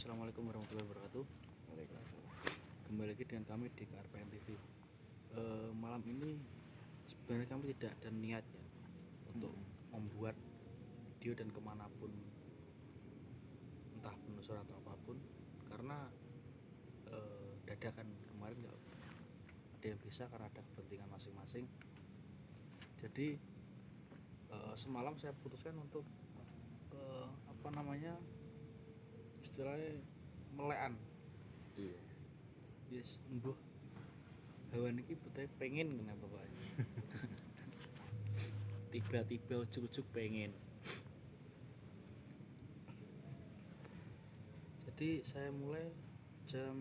Assalamualaikum warahmatullahi wabarakatuh. Waalaikumsalam. Kembali lagi dengan kami di KRPM TV. Malam ini sebenarnya kami tidak ada niat ya untuk membuat video dan kemanapun, entah penelusuran atau apapun, karena dadakan kemarin nggak ada yang bisa karena ada kepentingan masing-masing. Jadi semalam saya putuskan untuk istilahnya melekan. Iya. Yes, mbuh hewan ini betulnya pengen kenapa Pak? Tiba-tiba ujuk-ujuk pengen. Jadi saya mulai jam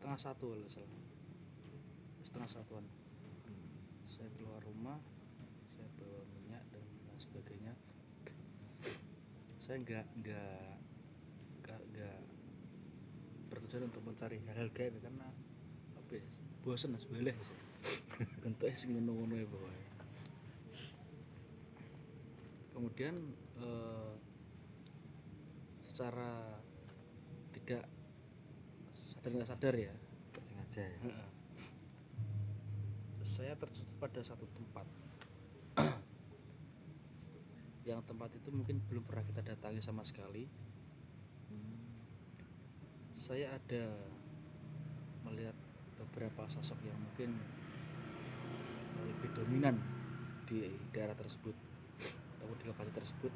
12:30 kalau salah. 12:30-an. Saya keluar rumah, saya bawa minyak dan lain sebagainya. Saya nggak bertujuan untuk mencari hal-hal gaib karena apa ya, bosan sebelah bentuknya sing ngono-ngono ya pokoknya. Kemudian secara tidak sadar ya, Sengaja ya. saya terjun pada satu tempat. Yang tempat itu mungkin belum pernah kita datangi sama sekali. Saya ada melihat beberapa sosok yang mungkin lebih dominan di daerah tersebut atau di lokasi tersebut.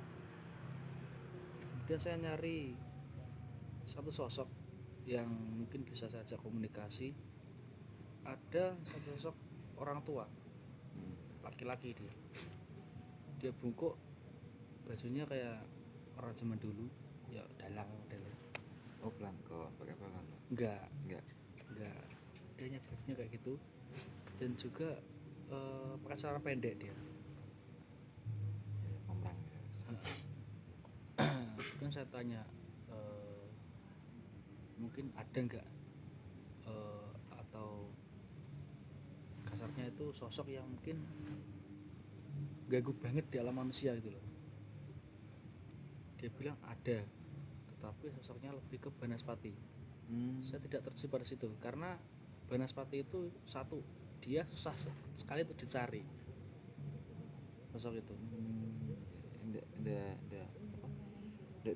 Kemudian saya nyari satu sosok yang mungkin bisa saya ajak komunikasi. Ada satu sosok orang tua, laki-laki dia bungkuk, bajunya kayak orang zaman dulu ya, dalang modelnya. Oh, pelangkon, pakai pelangkon. Enggak, Enggak. dia bajunya kayak gitu, dan juga pakai celana pendek dia. Komrang ya. Kemudian saya tanya, mungkin ada enggak atau kasarnya itu sosok yang mungkin ganggu banget di alam manusia gitu loh. Dia bilang ada, tetapi sosoknya lebih ke Banaspati. Saya tidak terjebak pada situ karena Banaspati itu satu, dia susah sekali untuk dicari sosok itu. Enggak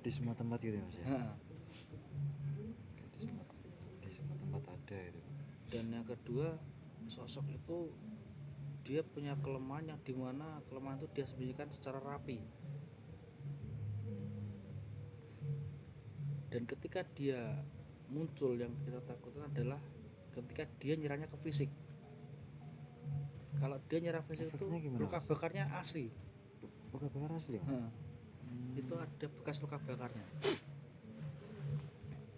di semua tempat gitu ya, Mas ya. Di semua tempat ada itu. Dan yang kedua, sosok itu dia punya kelemahan yang dimana kelemahan itu dia sembunyikan secara rapi. Dan ketika dia muncul, yang kita takutkan adalah ketika dia nyerangnya ke fisik. Kalau dia nyerang fisik itu luka bakarnya asli. Luka bakar asli. Itu ada bekas luka bakarnya.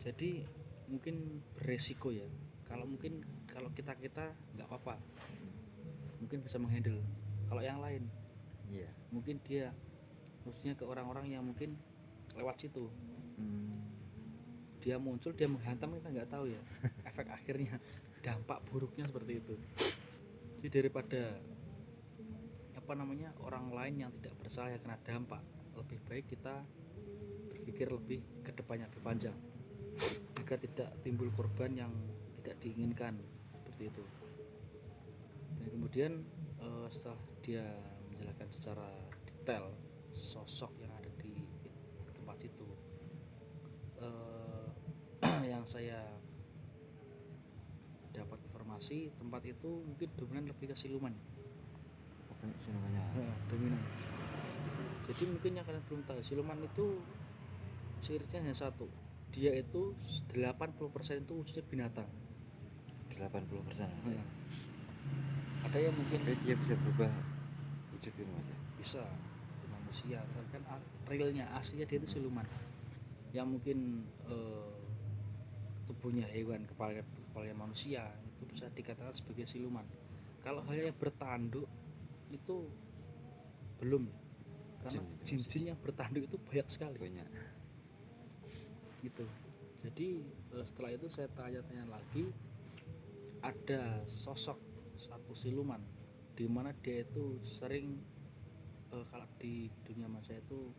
Jadi mungkin beresiko ya. Kalau kita nggak apa-apa, mungkin bisa menghandle. Kalau yang lain, Iya. mungkin dia khususnya ke orang-orang yang mungkin lewat situ. Dia muncul, dia menghantam, kita nggak tahu ya efek akhirnya, dampak buruknya seperti itu. Jadi daripada orang lain yang tidak bersalah kena dampak, lebih baik kita berpikir lebih ke depannya, lebih panjang, agar tidak timbul korban yang tidak diinginkan seperti itu. Dan kemudian setelah dia menjelaskan secara detail sosok yang ada di tempat itu, yang saya dapat informasi, tempat itu mungkin dominan lebih ke siluman. Dominan. Jadi mungkin yang kalian belum tahu, siluman itu cirinya hanya satu, dia itu 80% itu wujudnya binatang. 80%. Ada yang mungkin dia bisa berubah wujud itu, Mas ya. Bisa manusia, tapi kan realnya aslinya dia itu siluman yang mungkin tubuhnya hewan, kepalanya manusia, itu bisa dikatakan sebagai siluman. Kalau hal yang bertanduk itu belum, karena jin-jin yang bertanduk itu banyak sekali. Gitu. Jadi setelah itu saya tanya-tanya lagi, ada sosok satu siluman di mana dia itu sering kalau di dunia manusia itu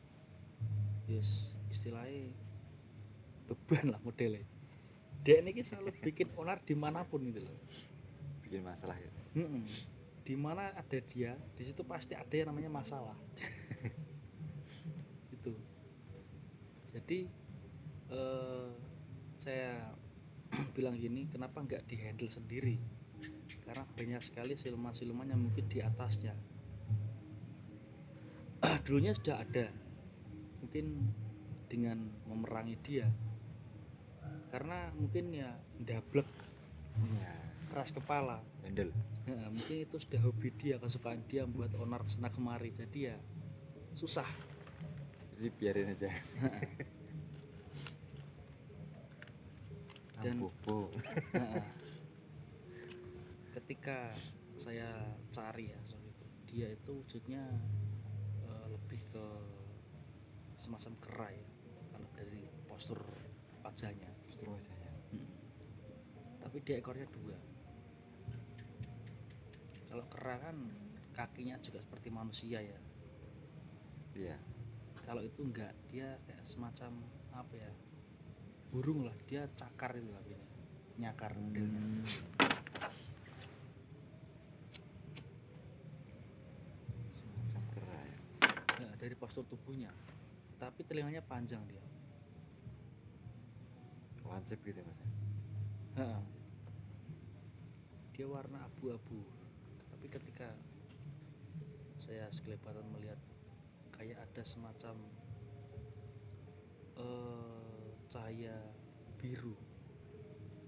istilahnya beban lah modelnya. Dia ini selalu bikin onar dimanapun gitu loh. Bikin masalah ya. Di mana ada dia, di situ pasti ada yang namanya masalah. Itu. Jadi saya bilang gini, kenapa nggak dihandle sendiri? Karena banyak sekali siluman-siluman yang mungkin di atasnya. Dulunya sudah ada, mungkin dengan memerangi dia. Karena mungkin ya dablek, Iya. keras kepala. Handle. Ya, mungkin itu sudah hobi dia, kesukaan dia membuat onar sana kemari. Jadi ya susah. Jadi biarin aja. Dan Ampuh. ketika saya cari ya soal itu, dia itu wujudnya lebih ke semacam kera ya, kalau dari postur wajahnya. Justru wajahnya. Tapi dia ekornya 2. Kalau kera kan kakinya juga seperti manusia ya. Iya. Kalau itu enggak, dia kayak semacam apa ya, burung lah, dia cakar itu kakinya, nyakar modelnya. Semacam kera ya. Ya, dari postur tubuhnya, tapi telinganya panjang dia. Lancip gitu mas. Dia warna abu-abu, tapi ketika saya sekelebatan melihat kayak ada semacam cahaya biru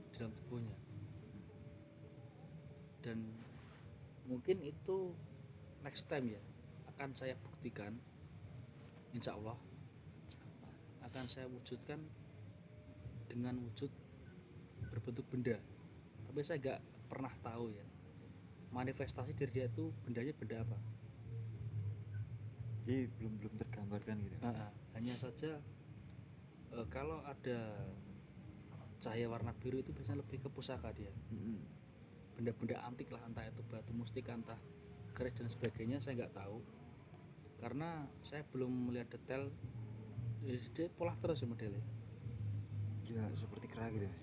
di dalam tubuhnya, dan mungkin itu next time ya akan saya buktikan, insya Allah akan saya wujudkan dengan wujud berbentuk benda. Tapi saya nggak pernah tahu ya manifestasi dari dia itu bendanya benda apa. Jadi belum tergambarkan gitu. Hanya saja kalau ada cahaya warna biru itu biasanya lebih ke pusaka dia. Benda-benda antik lah, entah itu batu mustika, entah keris dan sebagainya, saya nggak tahu karena saya belum melihat detail. Dia pola terus ya modelnya. Ya seperti kera gitu mas.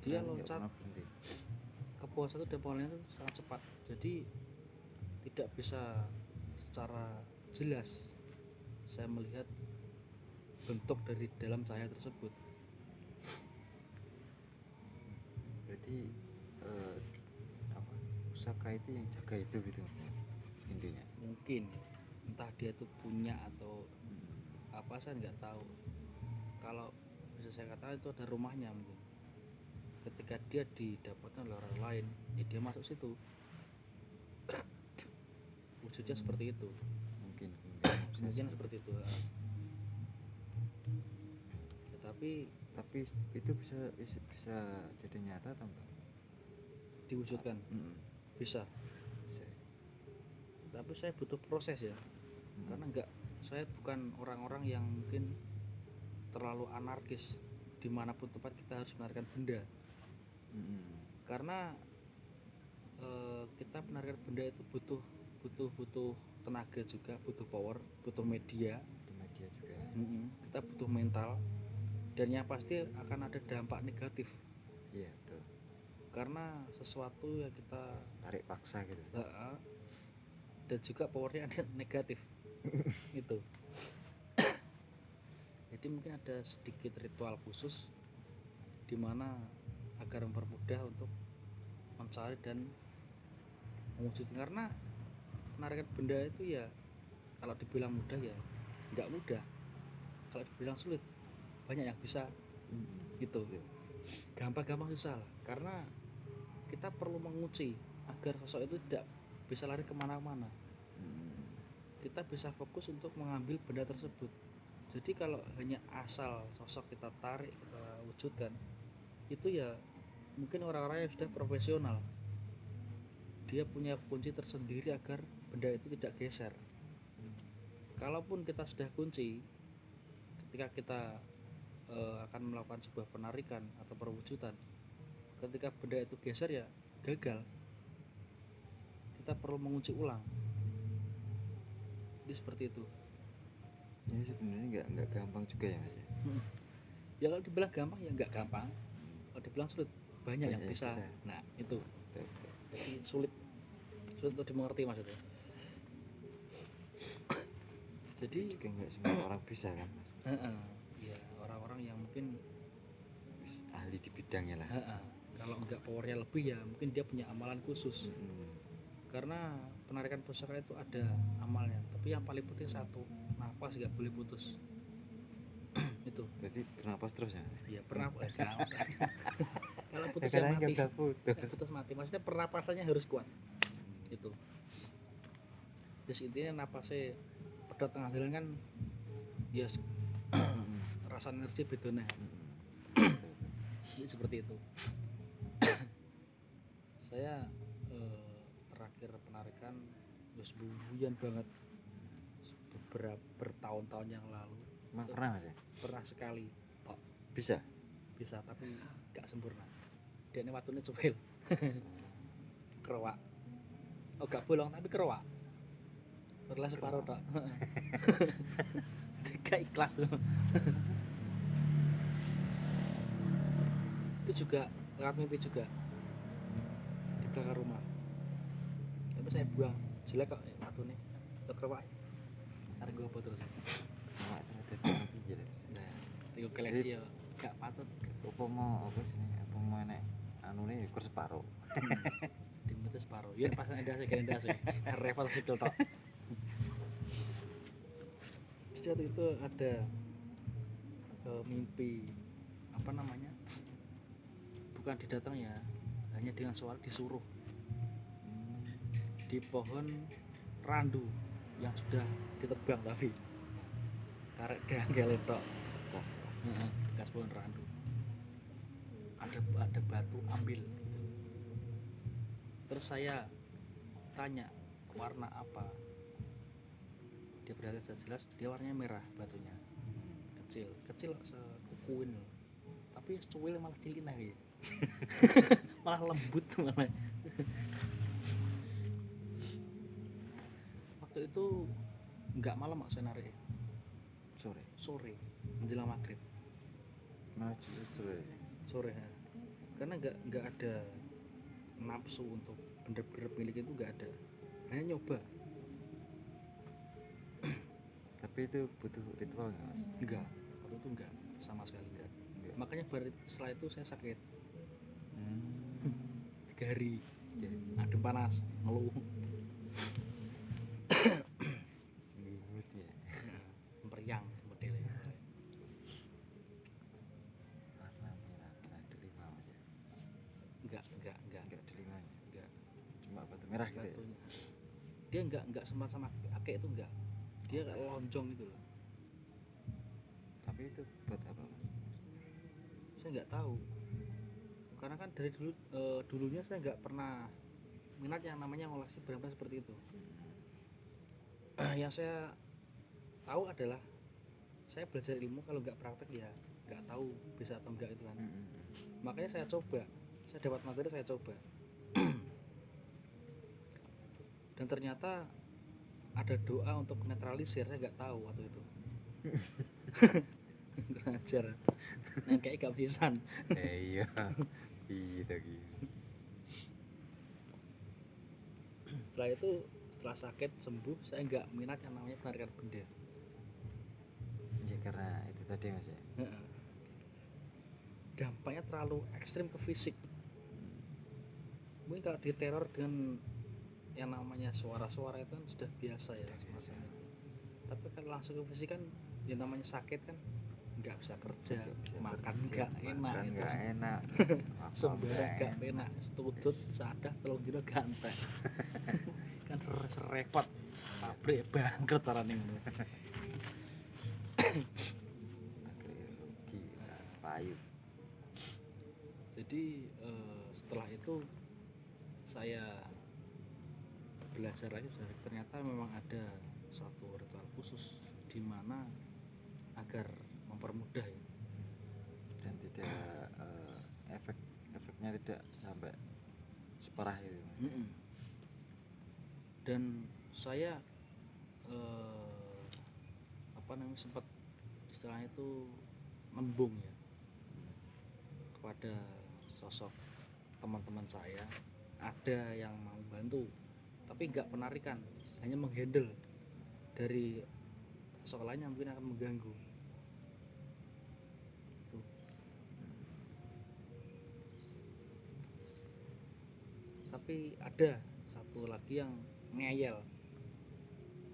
Dia Kera nggak loncat pernah berhenti. ke pohon satu dan pohonnya itu sangat cepat, jadi tidak bisa secara jelas saya melihat bentuk dari dalam cahaya tersebut. Berarti apa, pusaka itu yang jaga itu gitu intinya. Mungkin entah dia itu punya atau apa, saya nggak tahu. Kalau bisa saya katakan itu ada rumahnya mungkin. Ketika dia didapatkan oleh orang lain, ya dia masuk situ. Wujudnya seperti itu. Mungkin Mungkin seperti itu. Tetapi itu bisa jadi nyata atau enggak? diwujudkan bisa. Tapi saya butuh proses ya. Karena saya bukan orang-orang yang mungkin terlalu anarkis dimanapun tempat kita harus menarikan benda. Karena kita menarikan benda itu butuh tenaga juga, butuh power, butuh media juga. Kita butuh mental, dan yang pasti akan ada dampak negatif. Iya betul. Karena sesuatu yang kita tarik paksa gitu. Dan juga powernya ada negatif. Itu. Jadi mungkin ada sedikit ritual khusus dimana agar mempermudah untuk mencari dan mewujudkan. Karena menarikan benda itu ya kalau dibilang mudah ya nggak mudah, kalau dibilang sulit banyak yang bisa. Gitu. Gampang-gampang susah lah, karena kita perlu mengunci agar sosok itu tidak bisa lari kemana-mana. Kita bisa fokus untuk mengambil benda tersebut. Jadi kalau hanya asal sosok kita tarik, kita wujudkan, itu ya mungkin orang-orang yang sudah profesional, dia punya kunci tersendiri agar benda itu tidak geser. Kalaupun kita sudah kunci, ketika kita akan melakukan sebuah penarikan atau perwujudan, ketika benda itu geser ya gagal. Kita perlu mengunci ulang. Jadi seperti itu. Ini sebenarnya nggak gampang juga ya mas. Ya kalau dibilang gampang ya nggak gampang, kalau dibilang sulit banyak yang Banyak yang bisa. bisa. Nah itu Betul, betul. jadi sulit untuk dimengerti maksudnya. Jadi Juga nggak semua orang bisa kan Mas. heeh, ya orang-orang yang mungkin Wis ahli di bidangnya lah. heeh, kalau nggak powernya lebih ya mungkin dia punya amalan khusus. Mm-mm. Karena penarikan pusaka itu ada amalnya, tapi yang paling penting satu, napas nggak boleh putus. Itu Berarti bernapas terus ya. ya pernah kalau putus ya Sekarang nggak mati. bisa putus. Putus mati maksudnya pernapasannya harus kuat itu. Terus intinya napasnya pedot tengah jalan kan ya Mm-mm. rasa energi bedone. Mm-mm. Jadi seperti itu. Saya terakhir penarikan wis buyan banget beberapa bertahun-tahun yang lalu. Emang pernah Mas ya? Pernah sekali tok Bisa. bisa tapi gak sempurna. Dia ini waktunya cupil kerowak. Oh gak bolong tapi kerowak. Berlah separuh tok. Gak ikhlas. Itu juga lewat mimpi juga di belakang rumah. Tapi saya buang jelek kok waktunya ke kerowak. Arep gue apa terus. Awak terus dadi mati jadi. Nah, tiga koleksi ya gak patut. Apa mau apa sih? Apa mau nek anune ukur separo. Dimute separuh. Ya pas ndas sih. Revel sikil tok. Jadi waktu itu ada mimpi apa namanya? Bukan didatang ya, hanya dengan suara disuruh di pohon randu yang sudah ditebang tapi karek gangel tok. Kas. Bekas pohon randu. Ada batu ambil gitu. Terus saya tanya warna apa, dia berkata jelas dia warnanya merah batunya, kecil sekukuin tapi cuwil malah cilik nah ya. Malah lembut malah. Waktu itu nggak malam mak saya narik, sore menjelang maghrib Maju sore. sore ya. Karena nggak ada nafsu untuk bener-bener milik itu nggak ada, hanya nyoba. Tapi itu butuh ritual nggak Mas? Enggak, waktu itu enggak sama sekali enggak. Enggak. Makanya setelah itu saya sakit Hmm. 3 hari, Ya, adem panas, ngeluh, ngikut ya. meriang modelnya. Warna merah pernah delima Mas ya. Enggak Enggak delimanya. enggak. Cuma batu merah gitu ya. Batunya. Dia enggak sama akek itu enggak. Dia kayak lonjong gitu loh. Tapi itu buat apa Mas? Saya enggak tahu. Karena kan dari dulunya saya enggak pernah minat yang namanya ngoleksi barang-barang seperti itu. Yang saya tahu adalah saya belajar ilmu kalau nggak praktek ya nggak tahu bisa atau enggak itu kan. Makanya saya coba, saya dapat materi saya coba. Dan ternyata ada doa untuk netralisir, saya nggak tahu waktu itu. Kurang ajar nang kayak gak pisan. Iya. Iya lagi. Setelah itu setelah sakit sembuh saya nggak minat yang namanya penarikan benda. Ya karena itu tadi Mas ya. Dampaknya terlalu ekstrim ke fisik. Mungkin kalau diteror dengan yang namanya suara-suara itu kan sudah biasa ya semacamnya. Tapi kalau langsung ke fisik kan yang namanya sakit kan nggak bisa kerja, Nggak bisa makan kerja, nggak enak, makan itu. nggak enak. Sembarang nggak enak, tutut sadah telung dino ganteng. Kan repot, pabrik bangkrut carane ngono. Rugi payu. Jadi setelah itu saya belajar lagi, ternyata memang ada satu ritual khusus di mana agar mempermudah ya. Dan tidak efeknya tidak sampai separah itu Mas. Dan saya sempat istilahnya itu nembung ya, kepada sosok teman-teman saya, ada yang mau bantu tapi nggak penarikan, hanya menghandle dari sosok lain yang mungkin akan mengganggu. Tuh. Tapi ada satu lagi yang ngeyel,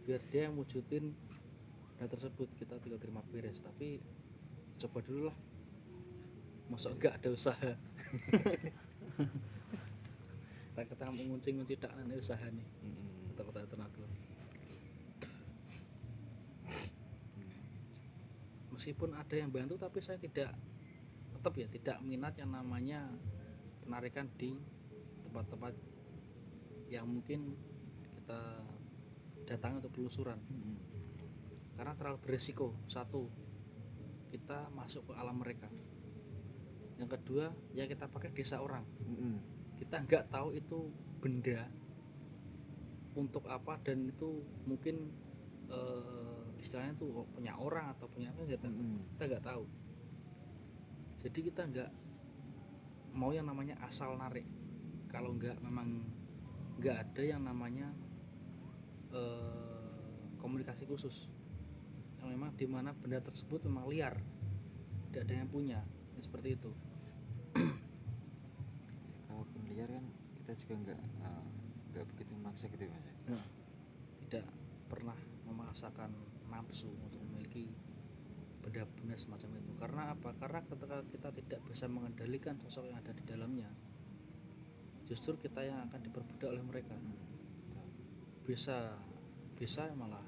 biar dia yang wujudin hal tersebut, kita tidak terima beres. Tapi coba dulu lah, masa enggak ada usaha. Kita mengunci-ngunci tak ada usaha nih, kota-kota tenaga. Meskipun ada yang bantu, tapi saya tidak minat yang namanya penarikan di tempat-tempat yang mungkin kita datangi untuk penelusuran. Karena terlalu beresiko. Satu, kita masuk ke alam mereka. Yang kedua, ya kita pakai desa orang. Kita nggak tahu itu benda untuk apa, dan itu mungkin istilahnya tuh punya orang atau punya apa, kita nggak tahu. Jadi kita nggak mau yang namanya asal narik. Kalau memang nggak ada yang namanya komunikasi khusus, yang memang dimana benda tersebut memang liar, tidak ada yang punya, seperti itu. Kalaupun liar kan kita juga nggak begitu memaksa gitu Mas. Nah, tidak pernah memaksakan nafsu untuk memiliki benda-benda semacam itu. Karena apa? Karena ketika kita tidak bisa mengendalikan sosok yang ada di dalamnya, justru kita yang akan diperbudak oleh mereka. Bisa malah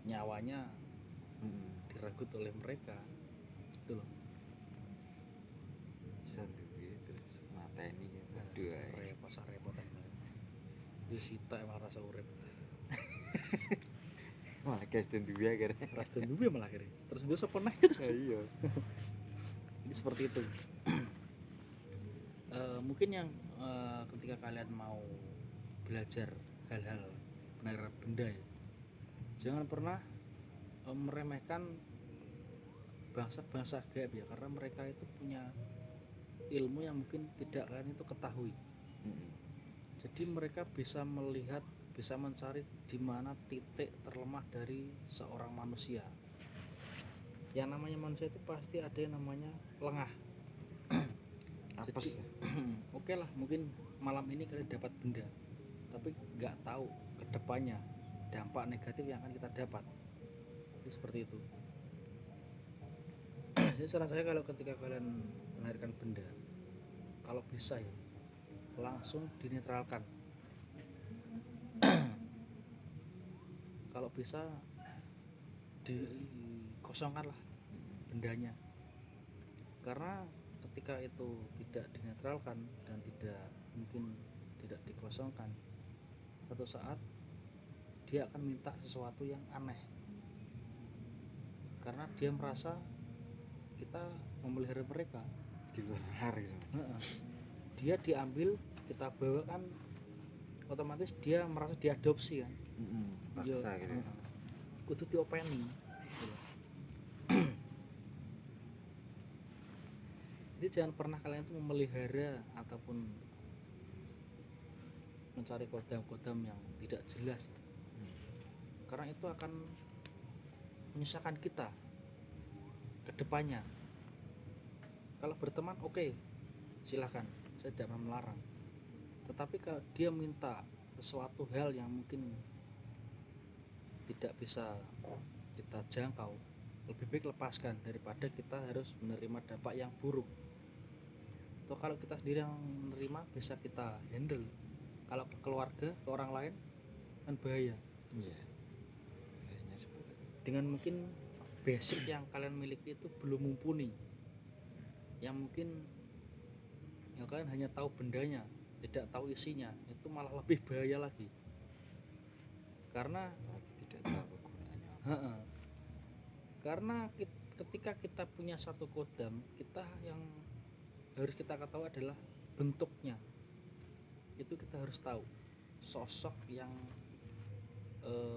nyawanya direnggut oleh mereka, gitu loh. Bisa terus mata ini aduh repotan wis sitok malah rasa urip. malah kasih duwe akhirnya Rasa duwe malah akhirnya terus gue sapa neh terus. Iya. Jadi seperti itu. Mungkin yang ketika kalian mau belajar hal-hal penarikan benda ya, jangan pernah meremehkan bangsa-bangsa gaib ya, karena mereka itu punya ilmu yang mungkin tidak kalian itu ketahui. Jadi mereka bisa melihat, bisa mencari di mana titik terlemah dari seorang manusia. Yang namanya manusia itu pasti ada yang namanya lengah. Apes. Oke lah, mungkin malam ini kalian dapat benda, tapi nggak tahu kedepannya dampak negatif yang akan kita dapat. Jadi seperti itu. Jadi saran saya, kalau ketika kalian menarikan benda, kalau bisa ya langsung dinetralkan. Kalau bisa dikosongkan lah bendanya, karena ketika itu tidak dinetralkan dan tidak dikosongkan, suatu saat dia akan minta sesuatu yang aneh, karena dia merasa kita memelihara mereka Di luar gitu. Dia diambil, kita bawa kan otomatis dia merasa diadopsi kan. Paksa gitu. Kudu diopeni. Jadi jangan pernah kalian itu memelihara ataupun mencari kodam-kodam yang tidak jelas, karena itu akan menyusahkan kita ke depannya. Kalau berteman oke, silahkan, saya tidak melarang. Tetapi kalau dia minta sesuatu hal yang mungkin tidak bisa kita jangkau, lebih baik lepaskan daripada kita harus menerima dampak yang buruk. Atau kalau kita sendiri yang menerima, bisa kita handle. Kalau ke keluarga, ke orang lain kan bahaya. Iya. Biasanya seperti itu. Dengan mungkin basic yang kalian miliki itu belum mumpuni, yang mungkin ya kalian hanya tahu bendanya, tidak tahu isinya, itu malah lebih bahaya lagi. Karena tidak tahu gunanya. Karena ketika kita punya satu kodam, kita yang harus kita ketahui adalah bentuknya. Itu kita harus tahu sosok yang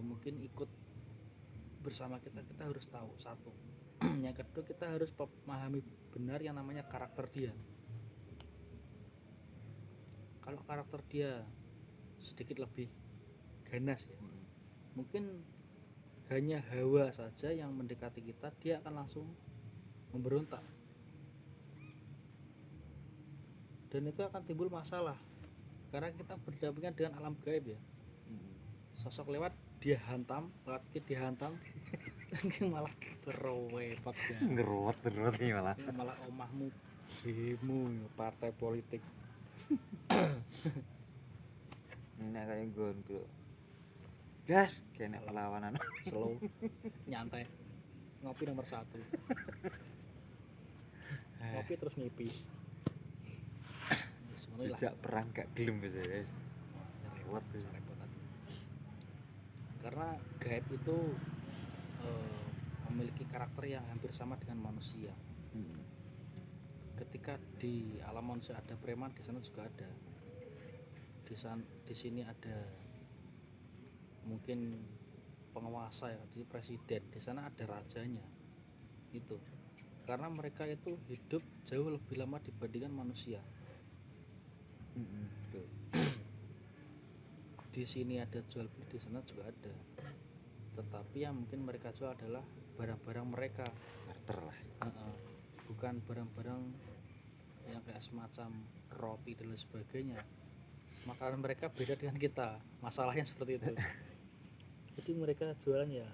mungkin ikut bersama kita harus tahu satu. Yang kedua, kita harus memahami benar yang namanya karakter dia. kalau karakter dia sedikit lebih ganas ya, mungkin hanya hawa saja yang mendekati kita, dia akan langsung memberontak, dan itu akan timbul masalah karena kita berdampingan dengan alam gaib ya. Sosok lewat dia hantam, lewat dia hantam malah terowepot ya, ngerot nih malah. malah omahmu demo partai politik. Ini kayak gue gas kayak perlawanan Slow, nyantai, ngopi nomor 1, ngopi terus ngipi. Semuanya lah sejak perang gak gelem gitu guys. repot, repotan. Karena gaib itu memiliki karakter yang hampir sama dengan manusia. Ketika di alam manusia ada preman, di sana juga ada. Di sini ada mungkin penguasa ya, di presiden, di sana ada rajanya. Itu karena mereka itu hidup jauh lebih lama dibandingkan manusia. Betul. Di sini ada jual beli, di sana juga ada, tetapi yang mungkin mereka jual adalah barang-barang mereka, Barter lah. bukan barang-barang yang kayak semacam roti dan lain sebagainya. Makanan mereka beda dengan kita, masalahnya seperti itu. Jadi mereka jualan ya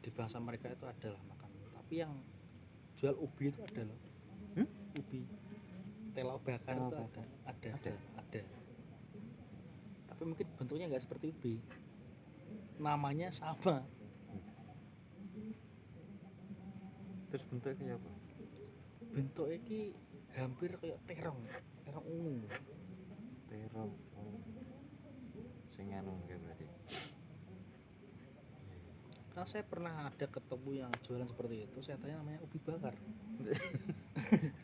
di bahasa mereka itu adalah makan. Tapi yang jual ubi itu ada loh. Ubi telo bakar Telo itu bakar. ada. Tapi mungkin bentuknya nggak seperti ubi, namanya sama. Terus bentuknya kayak apa? Bentuk ini hampir kayak terong ungu. Terong. Sing anu kayak berarti. Karena saya pernah ada ketemu yang jualan seperti itu, saya tanya namanya ubi bakar.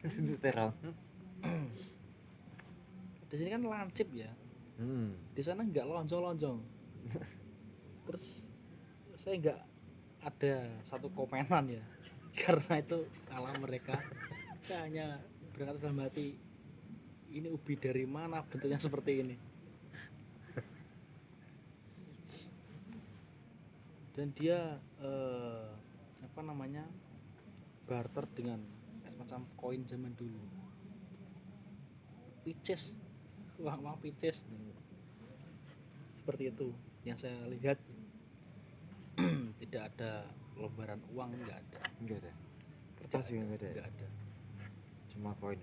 Itu terong. Di sini kan lancip ya, di sana nggak lonjong-lonjong. Terus saya nggak ada satu komenan ya, karena itu alam mereka. Saya hanya berkata dalam hati, ini ubi dari mana bentuknya seperti ini. Dan dia barter dengan macam koin zaman dulu, pices, uang pices, seperti itu yang saya lihat. Tidak ada lembaran uang, nggak ada, Kertas juga nggak ada. nggak ada. Cuma koin.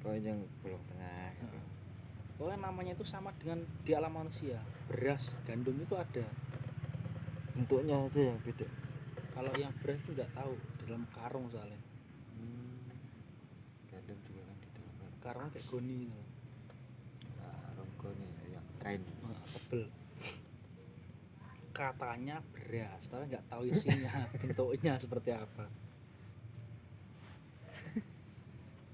Koin yang belum tengah. Pokoknya namanya itu sama dengan di alam manusia. Beras, gandum itu ada. Bentuknya aja yang beda. Kalau yang beras itu nggak tahu, di dalam karung soalnya. Gandum juga kan di dalam Karung kayak goni gitu. karung koin yang kain. Tebel. Katanya beras, tapi nggak tahu isinya, bentuknya seperti apa.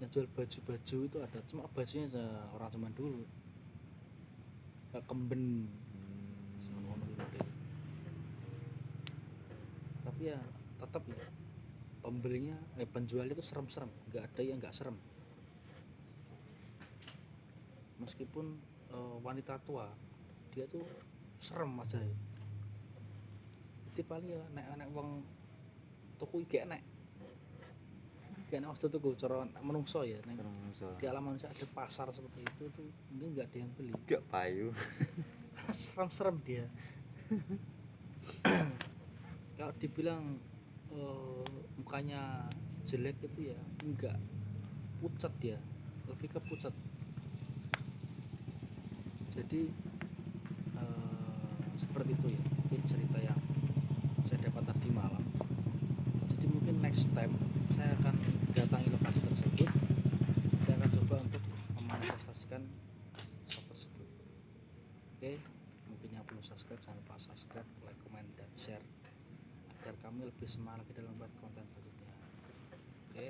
Yang jual baju-baju itu ada, cuma bajunya orang zaman dulu, kayak kemben. Tapi ya tetap ya, pembelinya penjual itu serem-serem, nggak ada yang nggak serem. Meskipun wanita tua, dia tuh serem aja ya. Jadi paling ya nek wong tuku iki nek waktu tuku cara menungso ya, nek di alam manusia ada pasar seperti itu tuh mungkin nggak ada yang beli. Gak payu. Serem-serem dia. Kalau dibilang mukanya jelek itu ya enggak, pucat dia, lebih ke pucat. Jadi seperti itu ya mungkin cerita yang saya dapat tadi malam. Jadi mungkin next time saya akan datangi lokasi tersebut, saya akan coba untuk memanifestasikan sosok tersebut. Oke, mungkin yang belum subscribe jangan lupa subscribe, like, comment, dan share agar kami lebih semangat lagi dalam membuat konten selanjutnya. Oke,